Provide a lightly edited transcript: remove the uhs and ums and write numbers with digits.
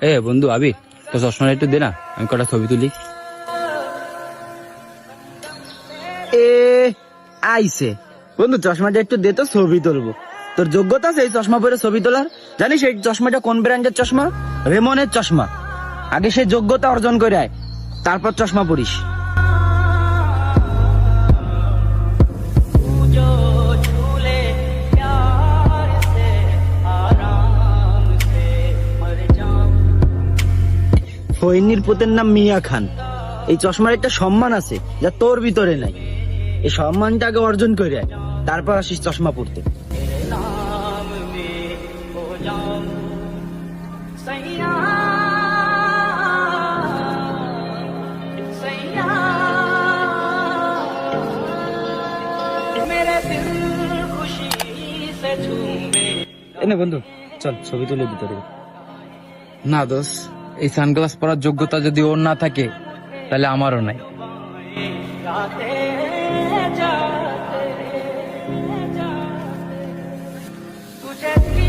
এ বন্ধু আবি, তো চশমাটা একটু দে না, আমি কটা ছবি তুলি। এ আইছে বন্ধু, চশমাটা একটু দে তো, ছবি তুলবো। তোর যোগ্যতা আছে এই চশমা পরে ছবি তোলার? জানিস এই চশমাটা কোন ব্র্যান্ডের চশমা? রেমনের চশমা। আগে সে যোগ্যতা অর্জন করে আয়, তারপর চশমা পরিস। ফইনির পুতের নাম মিয়া খান। এই চশমার একটা সম্মান আছে যা তোর ভিতরে নাই। এই সম্মানটা আগে অর্জন করে আয়, তারপর আসিস চশমা পড়তে। এনে বন্ধু, চল ছবি তুলে ভিতরে। না দোষ, এই সানগ্লাস পরার যোগ্যতা যদি ওর না থাকে তাহলে আমারও নাই। तुझे